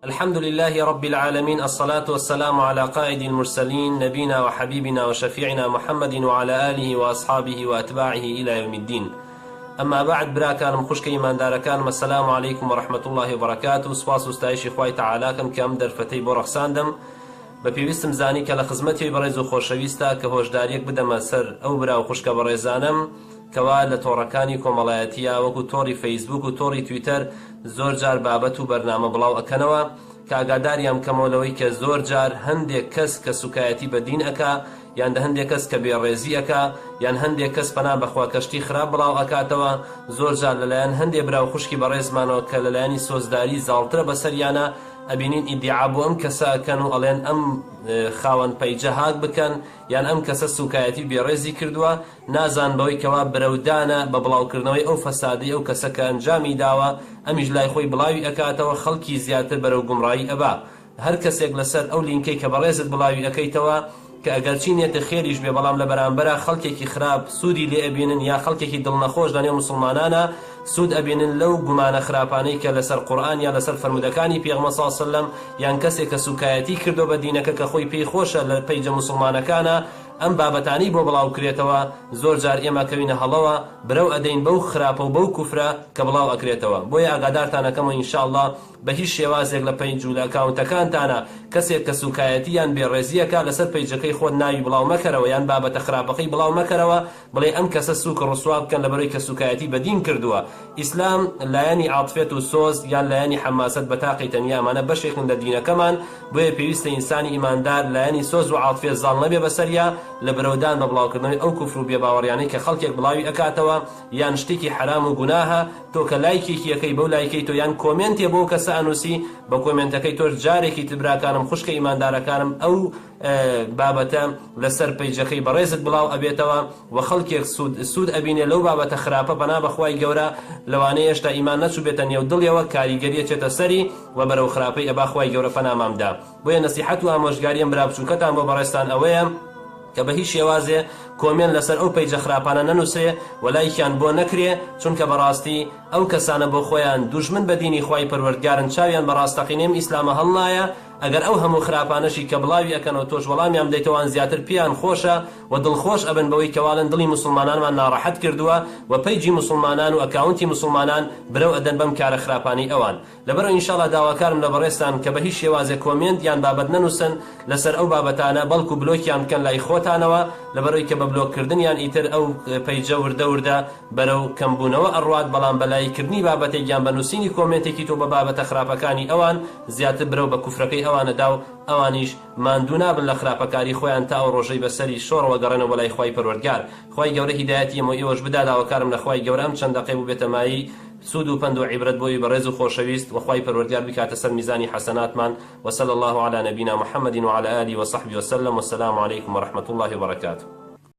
الحمد لله رب العالمين، الصلاة والسلام على قائد المرسلين نبينا وحبيبنا وشفيعنا محمد وعلى آله وأصحابه وأتباعه إلى يوم الدين. أما بعد، براكانم خوشكي من داركانم، السلام عليكم ورحمة الله وبركاته. سپاس و ستایشی خوای تعالاکم کە ئەم دەرفەتەی بۆ ڕەخساندم. بەپێویستم زانی کە لە خزمەتی بەڕێز و خۆشەویستە کە هۆشداریەک بدەمە سەر ئەو برا و خوشکە بەڕێزانم کەوا لە تۆڕەکانی کۆمەڵایەتیە وەکو تۆڕی فەیسبوک و تۆڕی تویتەر زۆر جار بابەت و بەرنامە بڵاو ئەکەنەوە کە ئاگاداریان کەمەوەی کە زۆر جار هەندێک کەس کە سوکایەتی بە دین ئەکا، یان دە هەندێک کەس کە بێڕێزی ئەکا، یان هەندێک کەس پەنا بەخوا کەشتی خراپ بڵاو ئەکاتەوە، زۆر جار لەلایەن هەندێک برا و خوشکی بەڕێزمانەوە کە لەلایەنی سۆزداری زاڵترە بەسەریانە ئەبینین ئیدعا بۆ ئەم کەسە ئەکەن و ئەڵێن ئەم خاوەن پەیجە هاک بکەن، یان ئەم کەسە سوکایەتی بێڕێزی کردووە، نازان بەوەی کەوا برەودانە بە بڵاوکردنەوەی ئەو فەسادی ئەو کەسە کە ئەنجامی داوە، ئەمیش لای خۆی بڵاوی ئەکاتەوە، خەڵکی زیاتر بەرەو گومڕایی ئەبا. هەر کەسێک لەسەر ئەو لینکەی کە بەڕێزت بڵاوی ئەەکەیتەوە کە ئەگەرچی نێتە خێریش بێ، بەڵام لە بەرامبەرە خەڵکێکی خراپ سوودی لێ ئەبینن، یا خەڵکێکی دڵنەخۆش لەنێو مسلمانانە سوود ئەبینن لەو گومانە خراپانەی کە لەسەر قورئان یا لەسەر فەرمودەکانی پێغەمبەر صلی الله علیه و سلم، یان کەسێک کە سوکایەتی کردو بە دینەکە کە خۆی پێی خۆشە لە پەیجە مسلمانەکانە ئەم بابەتانی بۆ بڵاو کرێتەوە. زۆر جار ئێمە کەوینە هەڵەوە برەو ئەدەین بەو خراپە و بەو کوفرە کە بڵاو ئەکرێتەوە. بۆیە ئاگادارتانەکەمەوە ئینشاءالله بە هیچ شێوازێک لە پەیج و لە ئەکاونتەکانتانە کەسێک کە سوکایەتی یان بێڕێزیەکە لەسەر پەیجەکەی خۆت ناوی بڵاو مەکەرەوە، یان بابەتە خراپەکەی بڵاو مەکەرەوە، بڵێ ئەم کەسە سووک ڕسوا بکەن لەبەرەوەی کە سوکایەتی بە دین کردووە. ئیسلام لایەنی عاتفێت و سۆز یان لایەنی حەماسەت بە تاقی تەنیامانە بەشێکن لە دینەکەمان، بۆیە پێویستە ئینسانی ئیماندار لایەنی سۆز و عاتفێت زاڵ نەبێ بەسەریا لە برەودان بە بڵاوکردنەوەی ئەو کوفر و بێباوەڕیانەی کە خەڵکێک بڵاوی ئەکاتەوە، یان شتێکی حرام و گوناهە تۆ کە لایکێکی یەکەی بەو لایکەی تۆ، یان کۆمنتێ بۆ کەسە ئەنووسی بە کۆمنتەکەی تۆ جارێکی تبراکانم خوشکە ئیماندارەکانم ئەو بابەتە لەسەر پەیجەکەی بەڕێزت بڵاو ئەبێتەوە و خەڵکێک سوود ئەبینێ لەو بابەتە خراپە، بەنا بەخوای گەورە لەوانەیە هێشتا ئیمان نەچوو بێتە نێو دڵیەوە، کاریگەریە چێتە سەری و بەرەو خراپەی ئەبا خوای گەورە فەنامامدا. بۆیە نەسیحەت و ئامۆژگاریم برا بچووکەتان بۆ بەڕێستان ئەوەیە کە بە هیچ شێوازێ کۆمێن لەسەر ئەو پەیجە خراپانە نەنووسێ و لایکیان بۆ نەکرێ، چونکە بەڕاستی ئەو کەسانە بۆ خۆیان دوژمن بە دینی خوای پەروەردگارن، چاویان بە ڕاستەقینەی ئیسلامە هەڵنایە. ئەگەر ئەو هەموو خراپانەشی کە بڵاوی ئەکەنەوە تۆش وەڵامیان بدەیتەوەیان زیاتر پێیان خۆشە و دڵخۆش ئەبن بەوەی کەواڵن دڵی مسلمانانمان ناڕەحەت کردووە و پەیجی مسلمانان و ئەکاونتی مسلمانان برەو ئەدەن بەم کارە خراپانی ئەوان. لەبەرەوە ئینشاءڵڵا داواکارم لە بەڕێستان کە بە هیچ شێوازێک کۆمنت یان بابەت نەنووسن لەسەر ئەو بابەتانە، بەڵکو بلۆکیان بکەن لای خۆتانەوە، لەبەرەوەی کە بە بلۆککردنیان ئیتر ئەو پەیجە وردە وردە بەرەو کەمبوونەوە ئەڕوات، بەڵام بەلایکردنی بابەتێک یان بە نووسینی کۆمنتێکی تۆ بە بابەتە خراپەکانی ئەوان زیاتر برەو بە کوفرەکەی ئەوانەدا و ئەوانیش ماندوو نابن لە خراپەکاری خۆیان تا ئەو ڕۆژەی بەسەری شۆڕەوە گەڕێنەوە لای خوای پەروەردگار. خوای گەورە هیدایەتی ئێمە ئێوەش بدا، داواکارم لە خوای گەورە ئەم چەند دەقەی بوو بێتە مایی سود و پند و عیبرەت بۆی بەڕێز و خۆشەویست و خوای پەروەردگار بکاتە سەر میزانی حەسەناتمان. وصلى الله على نبينا محمد وعلى آله وصحبه وسلم، والسلام عليكم ورحمة الله وبركاته.